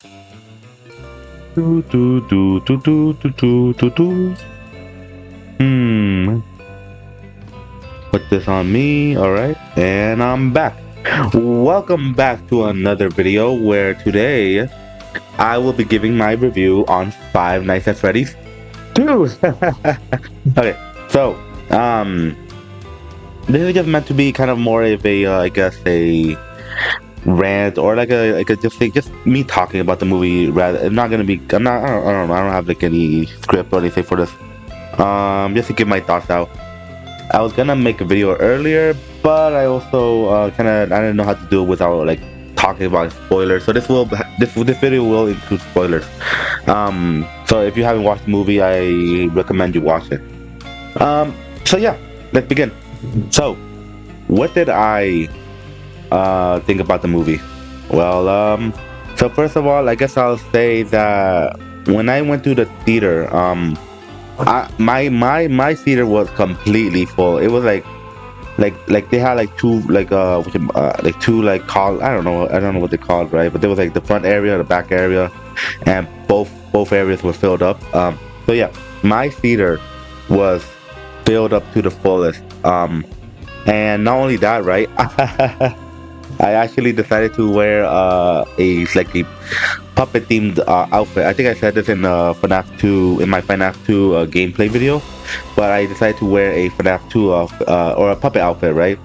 Do, do, do, do, do, do, do, do, do. Hmm. Put this on me. All right. And I'm back. Welcome back to another video where today I will be giving my review on Five Nights at Freddy's 2. Okay. So, this is just meant to be kind of more of a, I guess, a rant or just me talking about the movie. Rather, I'm not gonna be. I'm not. I don't have like any script or anything for this. Just to get my thoughts out. I was gonna make a video earlier, but I also I didn't know how to do it without like talking about spoilers. So this video will include spoilers. So if you haven't watched the movie, I recommend you watch it. So yeah, let's begin. So, what did I think about the movie? Well, so first of all, I guess I'll say that when I went to the theater, my theater was completely full. It was like they had like two two like call I don't know what they called, right? But there was like the front area, the back area, and both areas were filled up. So yeah, my theater was filled up to the fullest. And not only that, right? I actually decided to wear a puppet themed outfit. I think I said this in FNAF 2 in my FNAF 2 gameplay video, but I decided to wear a FNAF 2 or a puppet outfit, right?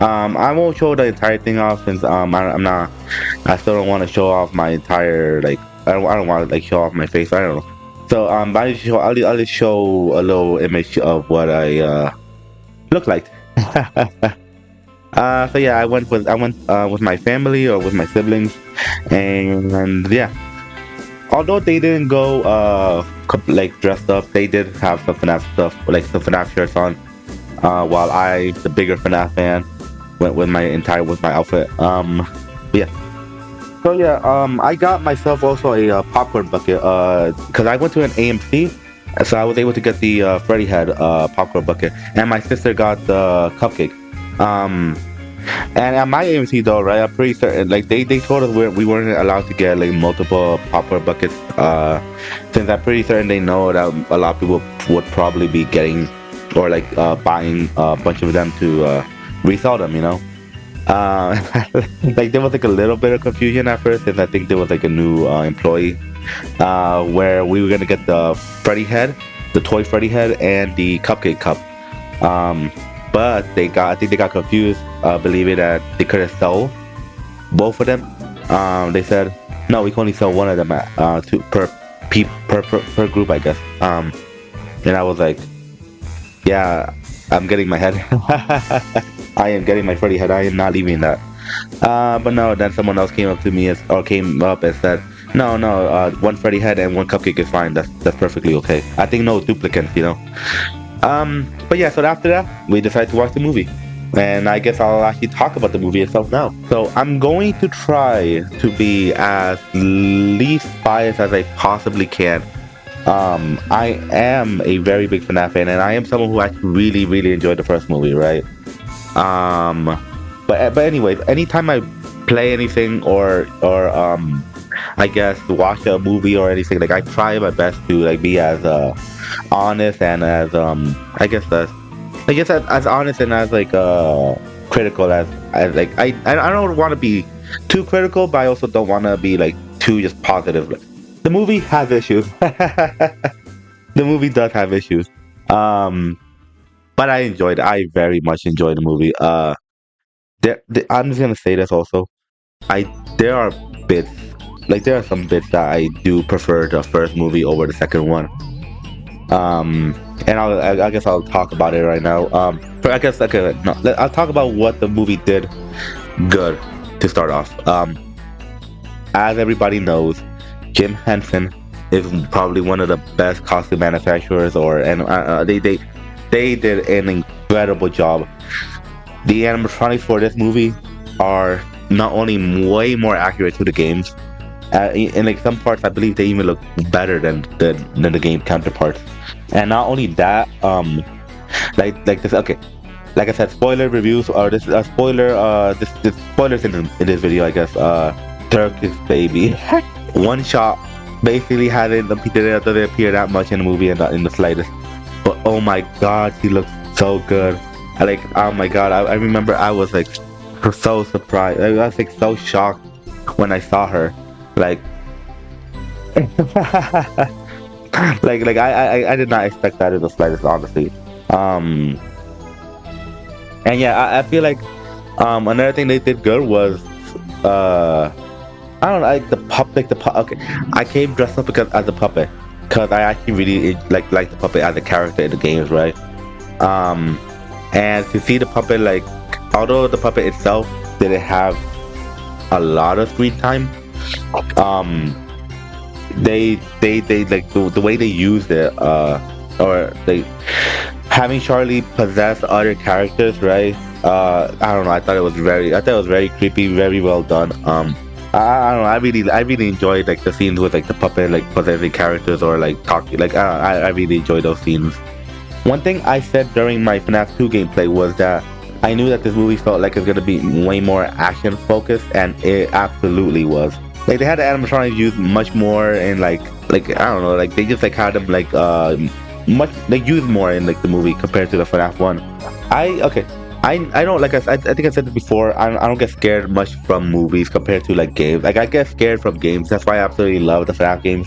I won't show the entire thing off since I still don't want to show off my entire I don't want to like show off my face. I don't know. So I'll just show a little image of what I look like. So yeah, I went with my family or with my siblings, and yeah, although they didn't go like dressed up, they did have some FNAF stuff, like some FNAF shirts on. While I, the bigger FNAF fan, went with my outfit. Yeah. So yeah, I got myself also a popcorn bucket. Cause I went to an AMC, so I was able to get the Freddy head popcorn bucket, and my sister got the cupcake. And at my AMC though, right? I'm pretty certain, like they told us we weren't allowed to get like multiple popcorn buckets. Since I'm pretty certain they know that a lot of people would probably be getting or like buying a bunch of them to resell them, you know. Like there was like a little bit of confusion at first, since I think there was like a new employee where we were gonna get the Freddy head, the toy Freddy head, and the cupcake cup. But I think they got confused, believing that they could have sold both of them. They said, no, we can only sell one of them per group, I guess. And I was like, yeah, I'm getting my head. I am getting my Freddy head. I am not leaving that. But no, then someone else came up to me came up and said, no, one Freddy head and one cupcake is fine. That's perfectly okay. I think no duplicates, you know. But yeah, so after that, we decided to watch the movie. And I guess I'll actually talk about the movie itself now. So I'm going to try to be as least biased as I possibly can. I am a very big FNAF fan, and I am someone who actually really, really enjoyed the first movie, right? But anyways, anytime I play anything or I guess watch a movie or anything, like I try my best to like be as honest and as as honest and as like critical as like I don't want to be too critical, but I also don't want to be like too just positive. The movie has issues. The movie does have issues. But I enjoyed it. I very much enjoyed the movie. I'm just gonna say this also. There are bits, like there are some bits that I do prefer the first movie over the second one. And I guess I'll talk about it right now. I guess okay, no, I'll talk about what the movie did good to start off. As everybody knows, Jim Henson is probably one of the best costume manufacturers, they did an incredible job. The animatronics for this movie are not only way more accurate to the games, in like some parts I believe they even look better than the game counterparts. And not only that, like this. Okay, like I said, spoiler reviews or this spoilers in this video, I guess. Turkish baby. one shot basically didn't appear that much in the movie in the slightest. But oh my god, she looks so good. Oh my god, I remember I was like so surprised. I was like so shocked when I saw her. Like, I did not expect that in the slightest, honestly. Um, and yeah, I feel like another thing they did good was uh I don't know, like the pup. Okay, I came dressed up because as a puppet because I actually really like the puppet as a character in the games, right? Um, and to see the puppet, like, although the puppet itself didn't have a lot of screen time, um, they like the way they used it, or they having Charlie possess other characters, right? I don't know. I thought it was very creepy, very well done. I don't know. I really enjoyed like the scenes with like the puppet like possessing characters or like talking. Like I really enjoyed those scenes. One thing I said during my FNAF 2 gameplay was that I knew that this movie felt like it's gonna be way more action focused, and it absolutely was. Like they had the animatronics used much more, and like I don't know, like they just like had them like much like used more in like the movie compared to the FNAF 1. Okay. I don't like I think I said this before. I don't get scared much from movies compared to like games. Like I get scared from games. That's why I absolutely love the FNAF games.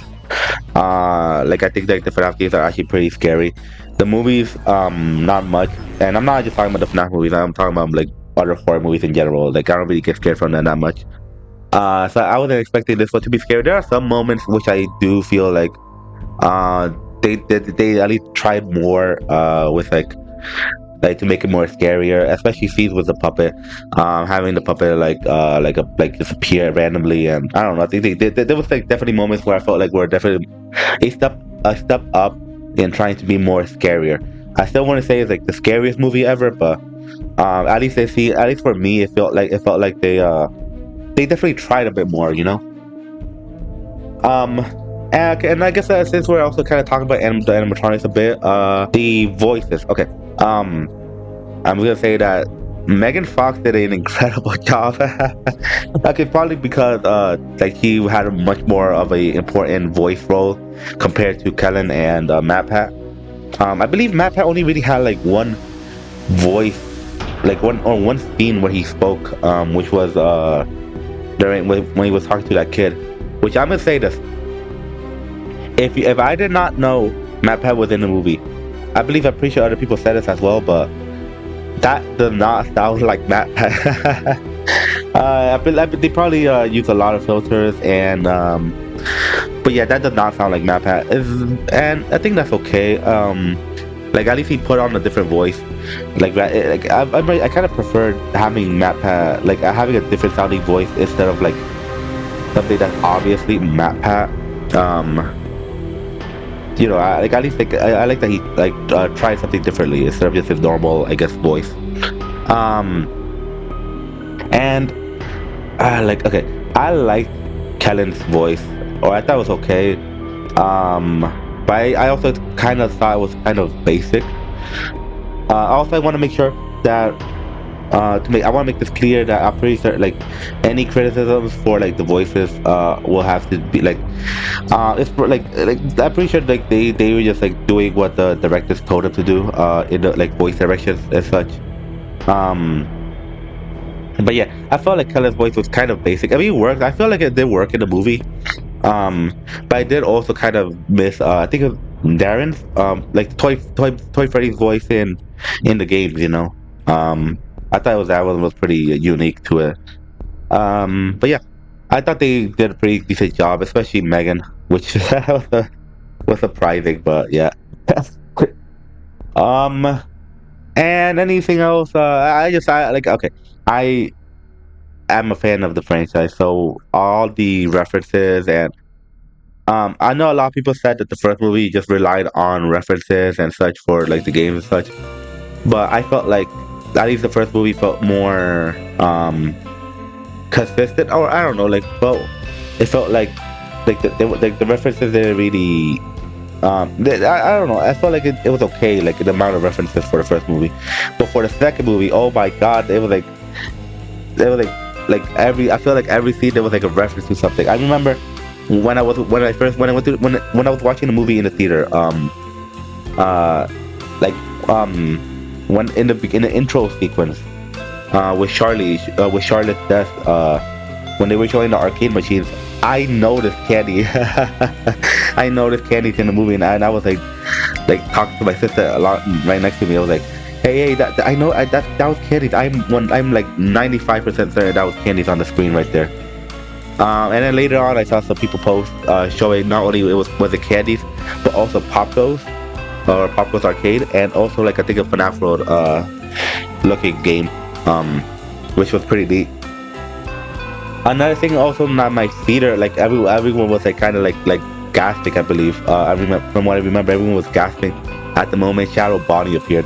Like I think like the FNAF games are actually pretty scary. The movies, not much. And I'm not just talking about the FNAF movies. I'm talking about like other horror movies in general. Like I don't really get scared from them that much. So I wasn't expecting this one to be scary. There are some moments which I do feel like uh they at least tried more with like to make it more scarier, especially scenes with the puppet, having the puppet like disappear randomly, and I don't know. I think there was like definitely moments where I felt like we're definitely a step up in trying to be more scarier. I still want to say it's like the scariest movie ever, but at least for me, it felt like they definitely tried a bit more, you know. Um, and I guess since we're also kind of talking about the animatronics a bit, the voices. Okay. Um, I'm gonna say that Megan Fox did an incredible job. Okay, probably because like he had a much more of a important voice role compared to Kellen and MatPat. I believe MatPat only really had like one voice, like one scene where he spoke, which was during when he was talking to that kid. Which I'm gonna say this: if I did not know MatPat was in the movie, I'm pretty sure other people said this as well, but that does not sound like MatPat. They probably use a lot of filters, and but yeah, that does not sound like MatPat. And I think that's okay. Like at least he put on a different voice. I kind of preferred having MatPat, like having a different sounding voice instead of like something that's obviously MatPat. You know, at least I like that he tried something differently instead of just his normal, I guess, voice. Um, and okay, I like Kellen's voice, or I thought it was okay. But I also kind of thought it was kind of basic. Also, I want to make sure that I want to make this clear that I'm pretty sure like any criticisms for like the voices will have to be like it's for, like I'm pretty sure like they were just like doing what the directors told them to do in the like voice directions and such. um but yeah, I felt like Kellen's voice was kind of basic. I mean, it worked. I feel like it did work in the movie. But I did also kind of miss I think of Darren's like Toy Freddy's voice in the games, you know. I thought that one was pretty unique to it. But yeah, I thought they did a pretty decent job, especially Megan, which was surprising. But yeah. um, and anything else? I like okay. I am a fan of the franchise, so all the references and I know a lot of people said that the first movie just relied on references and such for like the games and such, but I felt like at least the first movie felt more consistent, or I don't know, like it felt like the references didn't really I don't know, I felt like it was okay, like the amount of references for the first movie, but for the second movie, oh my god, it was like every I feel like every scene there was like a reference to something. I remember when I went to when I was watching the movie in the theater, uh like when in the intro sequence, with Charlotte's death, when they were showing the arcade machines, I noticed Candy. I noticed Candy's in the movie, and I was like talking to my sister a lot right next to me. I was like, hey, that I know that was Candy. I'm like 95% certain that was Candy's on the screen right there. And then later on, I saw some people post showing not only was it Candy's, but also Popco's or Popco's Arcade, and also like I think a FNAF Road looking game, which was pretty neat. Another thing also, not my theater, like everyone was like kind of like gasping, I believe. I remember, from what I remember, everyone was gasping at the moment Shadow Bonnie appeared.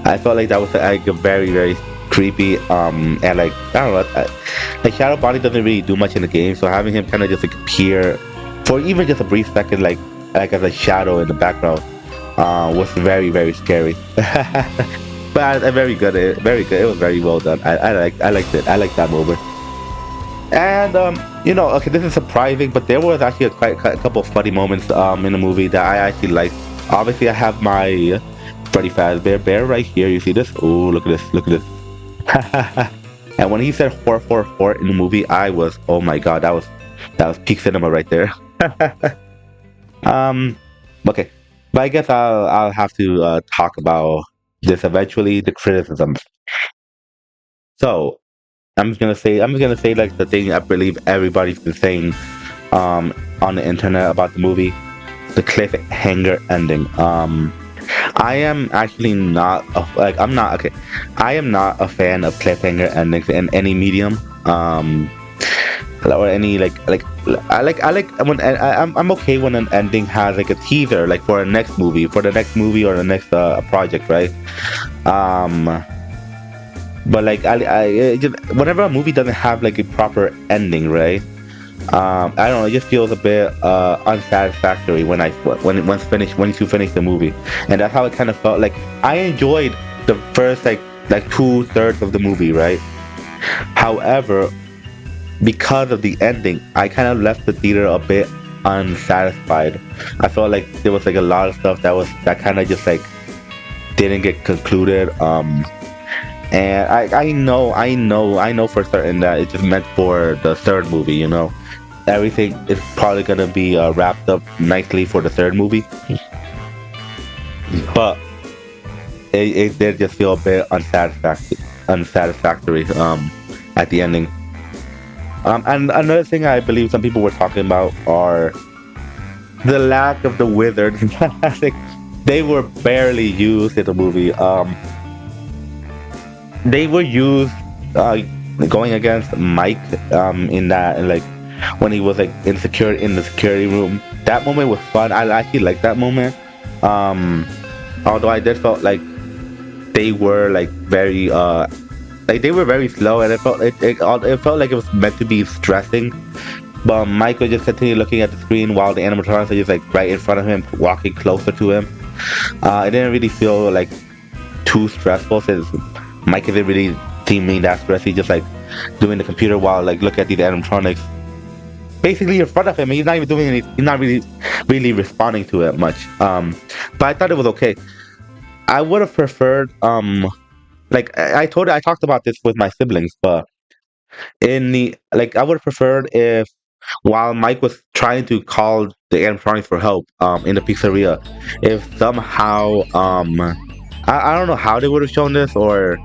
I felt like that was like a very very creepy, and like I don't know, like Shadow Bonnie doesn't really do much in the game, so having him kind of just like appear for even just a brief second, like as a shadow in the background, was very very scary. But very good, very good. It was very well done. I liked it. I liked that moment. And okay, this is surprising, but there was actually a couple of funny moments in the movie that I actually liked. Obviously, I have my Freddy Fazbear Bear right here. You see this? Oh, look at this! Look at this! And when he said 444 in the movie, I was, oh my god, that was peak cinema right there. um, okay, but I guess I'll have to talk about this eventually. The criticisms. So I'm just gonna say like the thing I believe everybody's been saying on the internet about the movie, the cliffhanger ending. I am actually not I'm not okay. I am not a fan of cliffhanger endings in any medium. Or any I like when I'm okay when an ending has like a teaser, like for the next movie or the next project, right? Um, but like whenever a movie doesn't have like a proper ending, right? I don't know. It just feels a bit unsatisfactory once you finish the movie, and that's how it kind of felt. Like I enjoyed the first like 2/3 of the movie, right? However, because of the ending, I kind of left the theater a bit unsatisfied. I felt like there was like a lot of stuff that kind of just like didn't get concluded. And I know for certain that it's just meant for the third movie. Everything is probably gonna be wrapped up nicely for the third movie, but it did just feel a bit unsatisfactory at the ending. And another thing I believe some people were talking about are the lack of the wizards. Like, they were barely used in the movie. They were used going against Mike in that, like when he was like insecure in the security room. That moment was fun. I actually liked that moment. Although I did felt like they were very slow, and it felt like it was meant to be stressing. But Mike would just continue looking at the screen while the animatronics are just like right in front of him, walking closer to him. It didn't really feel like too stressful since Mike isn't really seeming that stressed. He's just like doing the computer while like look at these animatronics basically in front of him. He's not even doing anything. He's not really responding to it much. But I thought it was okay. I would have preferred like I talked about this with my siblings, but in the like I would have preferred if while Mike was trying to call the animatronics for help in the pizzeria, if somehow I don't know how they would have shown this, or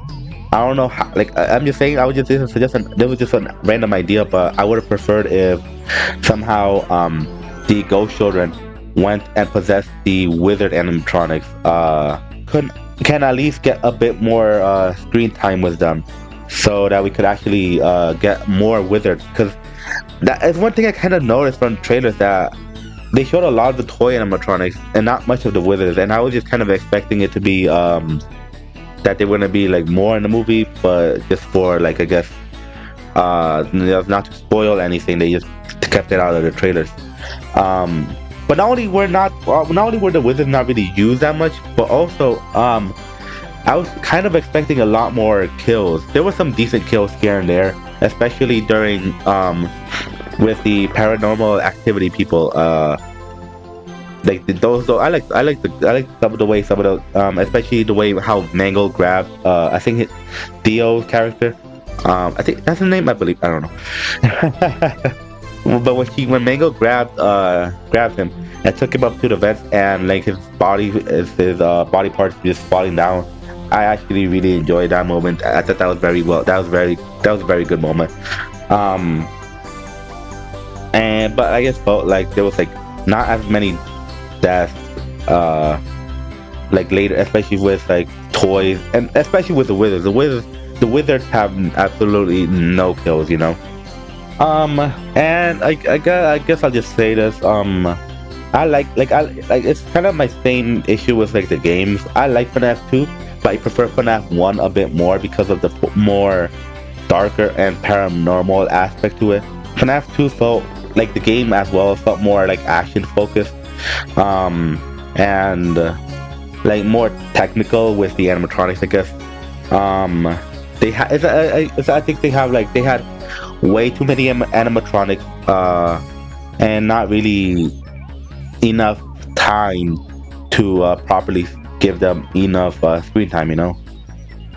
I don't know how, like I'm just saying, I was just this is just this was just a random idea, but I would have preferred if somehow the ghost children went and possessed the wizard animatronics, could can at least get a bit more screen time with them, so that we could actually get more wizards. Because that is one thing I kind of noticed from trailers, that they showed a lot of the toy animatronics and not much of the wizards, and I was just kind of expecting it to be that they were gonna be like more in the movie, but just for like I guess not to spoil anything, they just kept it out of the trailers. But not only were the wizards not really used that much, but also I was kind of expecting a lot more kills. There were some decent kills here and there, especially during with the paranormal activity people. Like those, though, I like some of the way some of the especially the way how Mango grabbed. I think Theo's character. I think that's his name. I believe. I don't know. But when Mango grabbed him and took him up to the vents and like his body parts just falling down, I actually really enjoyed that moment. I thought that was very well. That was a very good moment. Um, and but I just felt like there was like not as many deaths. Like later, especially with like toys and especially with the wizards. The wizards have absolutely no kills. You know. And I guess I'll just say this. I like it's kind of my same issue with like the games. I like FNAF 2, but I prefer FNAF 1 a bit more because of the more darker and paranormal aspect to it. FNAF 2 felt like the game as well felt more like action focused, and like more technical with the animatronics, I guess. They had, I think they had way too many animatronics, and not really enough time to properly give them enough screen time, you know.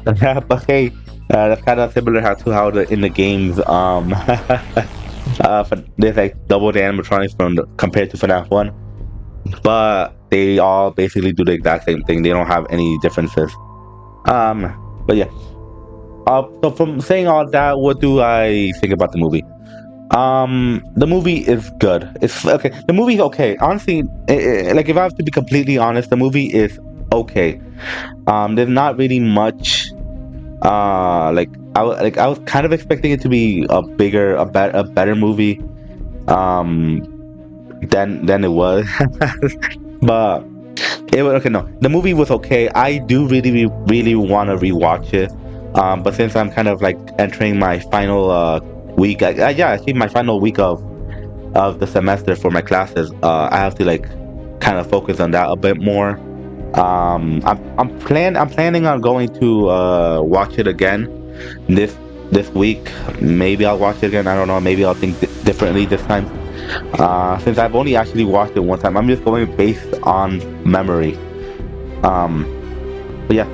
But hey, that's kind of similar to how in the games, there's like double the animatronics compared to FNAF 1, but they all basically do the exact same thing. They don't have any differences. But yeah. So from saying all that, what do I think about the movie? The movie is good. It's okay. The movie's okay. Honestly, like if I have to be completely honest, the movie is okay. There's not really much. Like I was kind of expecting it to be a better movie. Um, than it was, but it was okay. No, the movie was okay. I do really want to rewatch it. But since I'm kind of like entering my final week, yeah, actually my final week of the semester for my classes, I have to like kind of focus on that a bit more. I'm planning on going to watch it again this this week. Maybe I'll watch it again. I don't know. Maybe I'll think differently this time. Since I've only actually watched it one time, I'm just going based on memory. Um, but yeah,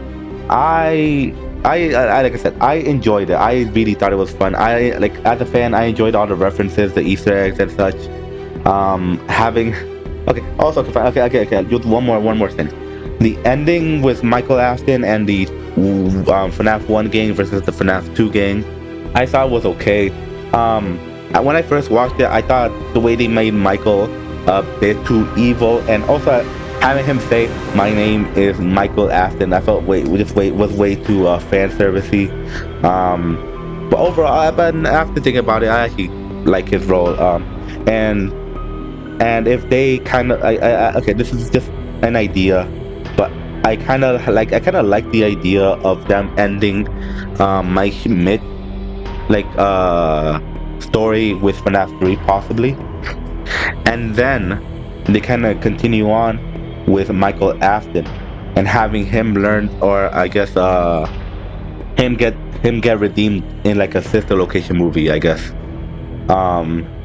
I like I said, I enjoyed it. I really thought it was fun. I like as a fan, I enjoyed all the references, the Easter eggs and such. Having okay. Also, okay. Just one more thing. The ending with Michael Afton and the FNAF 1 gang versus the FNAF 2 gang, I thought was okay. When I first watched it, I thought the way they made Michael a bit too evil, and also having him say my name is Michael Afton, I felt was way too fan servicey. But overall, but after thinking about it, I actually like his role. And if they kind of, okay, this is just an idea, but I kind of like the idea of them ending Mike Schmidt like story with FNAF 3 possibly, and then they kind of continue on with Michael Afton and having him learn, or I guess him get redeemed in like a sister location movie, I guess.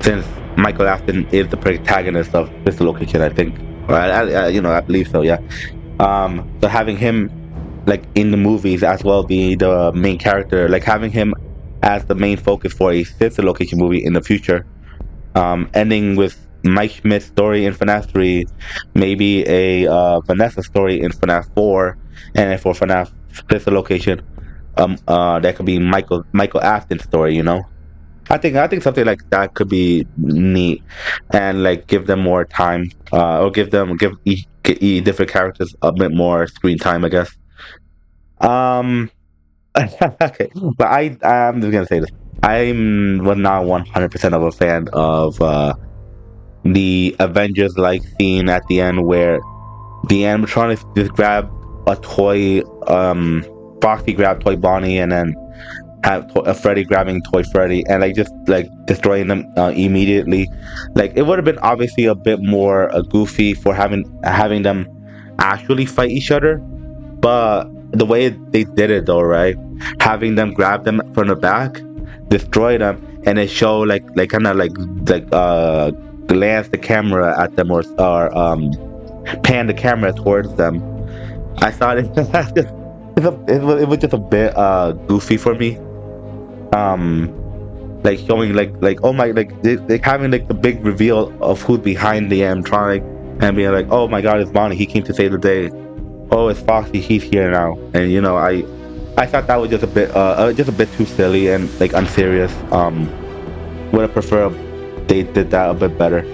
Since Michael Afton is the protagonist of sister location, I think. Or I believe so. Yeah. So having him like in the movies as well be the main character, like having him as the main focus for a sister location movie in the future, ending with Mike Schmidt's story in FNAF 3, maybe a Vanessa story in FNAF 4, and for FNAF sister location, that could be Michael Afton's story. You know, I think something like that could be neat, and like give them more time, or give each different characters a bit more screen time, I guess. Um, okay, but I'm just gonna say this. Was not 100% of a fan of the Avengers like scene at the end where the animatronics just grab a toy, Foxy grabbed Toy Bonnie, and then have Freddy grabbing Toy Freddy and like just like destroying them immediately. Like it would have been obviously a bit more goofy for having them actually fight each other, but the way they did it though, right? Having them grab them from the back destroy them, and it show like kind of like glance the camera at them, or pan the camera towards them. I thought it was just a bit goofy for me. Um, like showing like oh my, like they having like the big reveal of who's behind the animatronic, and being like, oh my god, it's Bonnie, he came to save the day. Oh, it's Foxy, he's here now. And I thought that was just a bit too silly and like unserious. Would have preferred they did that a bit better.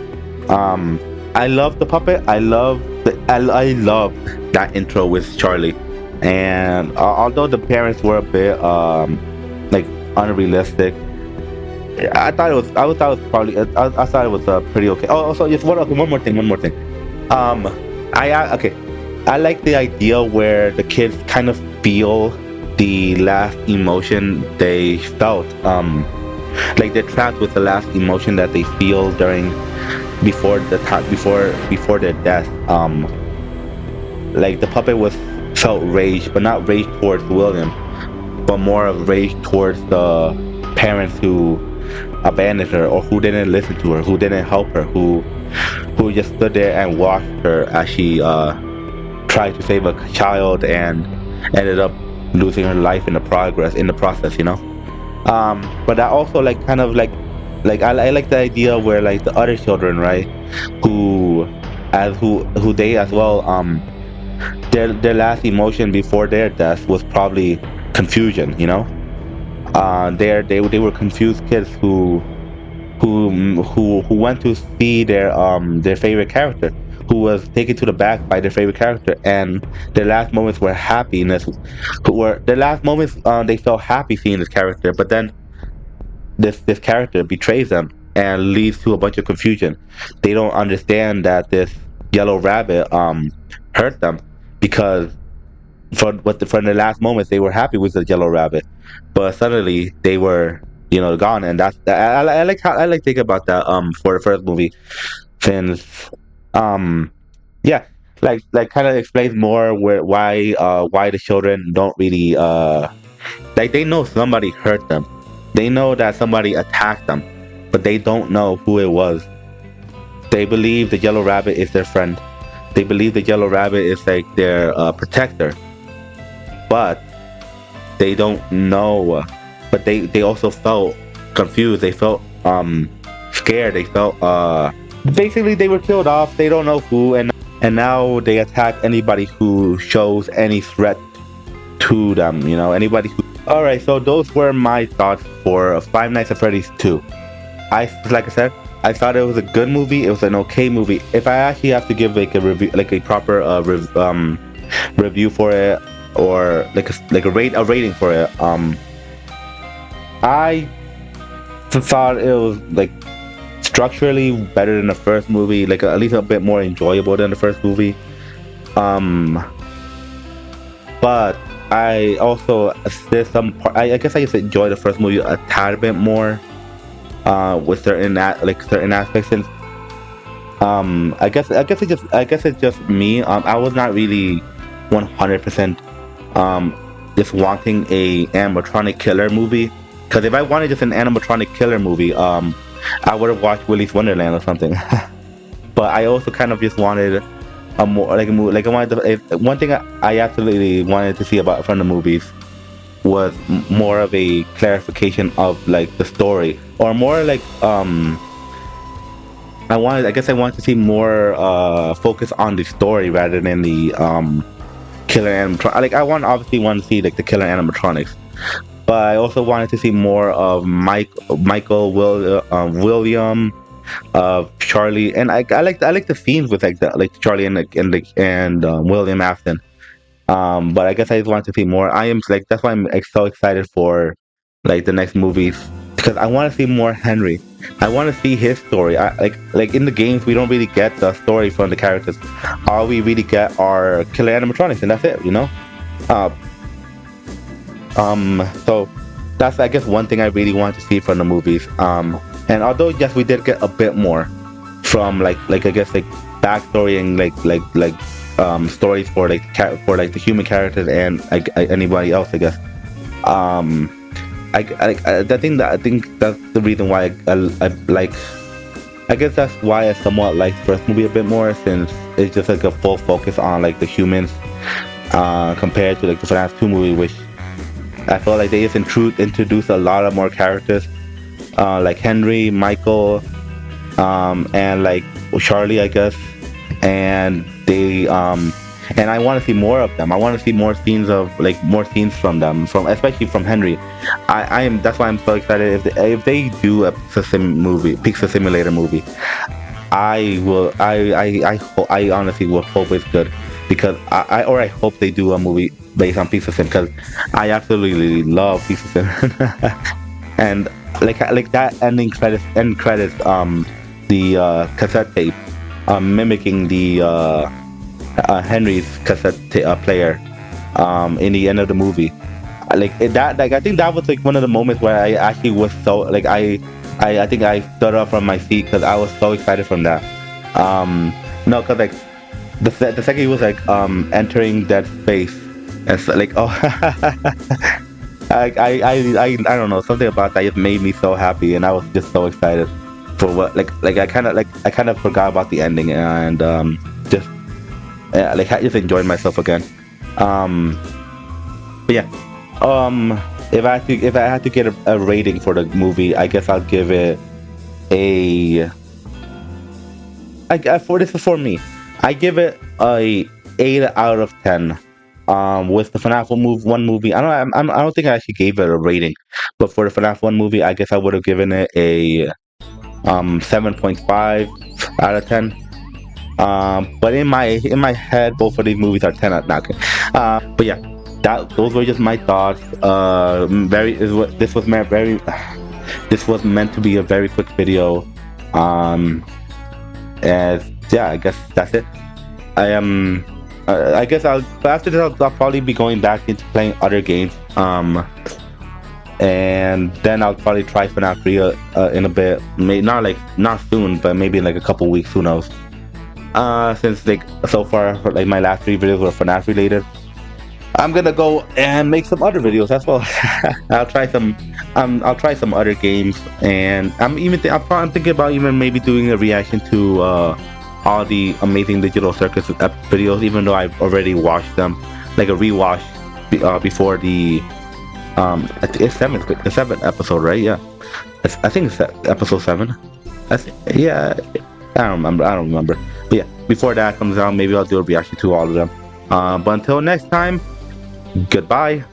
I love the puppet. I love that intro with Charlie, and although the parents were a bit like unrealistic, I thought it was probably I thought it was pretty okay. Oh, also just one more thing. Um, okay. I like the idea where the kids kind of feel the last emotion they felt. Like they're trapped with the last emotion that they feel during before the time before their death. Like the puppet was felt rage, but not rage towards William, but more of rage towards the parents who abandoned her, or who didn't listen to her, who didn't help her, who just stood there and watched her as she tried to save a child and ended up losing her life in the process, you know. But I also like kind of I like the idea where like the other children, right, who who they as well, their last emotion before their death was probably confusion, you know. They were confused kids who went to see their favorite character, who was taken to the back by their favorite character, and their last moments were happiness. Who were their last moments? They felt happy seeing this character, but then this character betrays them and leads to a bunch of confusion. They don't understand that this yellow rabbit hurt them, because for the last moments they were happy with the yellow rabbit, but suddenly they were, you know, gone. And I like how I like thinking about that for the first movie, since um yeah, like kind of explains more why the children don't really like they know somebody hurt them, they know that somebody attacked them, but they don't know who it was. They believe the yellow rabbit is their friend, they believe the yellow rabbit is like their protector, but they don't know. But they also felt confused, they felt scared, they felt basically they were killed off, they don't know who, and now they attack anybody who shows any threat to them, you know, anybody who. All right, so those were my thoughts for Five Nights at Freddy's 2. Like I said, I thought it was a good movie, it was an okay movie. If I actually have to give like a review, like a proper review for it, or like a rating for it, I thought it was like structurally better than the first movie, like at least a bit more enjoyable than the first movie. But I also, there's some part, I guess I just enjoy the first movie a tad bit more, with certain aspects. And I guess it's just me. I was not really 100% just wanting a animatronic killer movie. Because if I wanted just an animatronic killer movie, I would have watched Willy's Wonderland or something. But I also kind of just wanted a more like a movie. Like I wanted one thing I absolutely wanted to see about from the movies was more of a clarification of like the story, or more like I guess I wanted to see more focus on the story rather than the killer animatronics. Like obviously want to see like the killer animatronics, but I also wanted to see more of William, of Charlie, and I like the scenes with like Charlie and William Afton. But I guess I just want to see more. I am like That's why I'm like so excited for like the next movies, because I want to see more Henry. I want to see his story. Like in the games we don't really get the story from the characters. All we really get are killer animatronics, and that's it. You know. Uh, so that's I guess one thing I really want to see from the movies. And although yes, we did get a bit more from like I guess like backstory and stories for for like the human characters and like anybody else, I guess. Um, I think that's the reason why I like. I guess that's why I somewhat like the first movie a bit more, since it's just like a full focus on like the humans, compared to like the FNAF 2 movie, which I felt like they just introduced a lot of more characters, like Henry, Michael, and like Charlie, I guess, and they and I want to see more of them. I want to see more scenes of like more scenes from them, from especially from Henry. I am That's why I'm so excited if they do a Pizza Simulator movie. I will. I honestly will hope it's good, because I hope they do a movie based on Pizza Sim, because I absolutely love Pizza Sim. And like that end credits, the cassette tape, mimicking the Henry's player, in the end of the movie. Like I think that was like one of the moments where I actually was so like I think I stood up from my seat because I was so excited from that. No, because like the second he was like entering that space, and so, like, oh, I don't know, something about that just made me so happy, and I was just so excited for what like I kind of forgot about the ending, and just like I just enjoyed myself again. Um, but yeah, if I had to get a rating for the movie, I guess I'll give it a for this is for me. I give it a 8 out of 10. With the FNAF one movie, I don't think I actually gave it a rating, but for the FNAF 1 movie, I guess I would have given it a 7.5 out of 10. But in my head, both of these movies are 10 out of 10. But yeah, those were just my thoughts. Very is what this was meant very. This was meant to be a very quick video. Um, as Yeah, I guess that's it. I am. I guess after this, I'll probably be going back into playing other games. And then I'll probably try FNAF 3 in a bit. Not soon, but maybe in like a couple weeks. Who knows? Since like so far, like my last 3 videos were FNAF related, I'm gonna go and make some other videos as well. I'll try some other games, and I'm thinking about even maybe doing a reaction to all the Amazing Digital Circus videos, even though I've already watched them, like a rewatch before I think it's the seventh episode, right? Yeah, I think it's episode 7. Yeah, I don't remember. But yeah, before that comes out, maybe I'll do a reaction to all of them. But until next time, goodbye.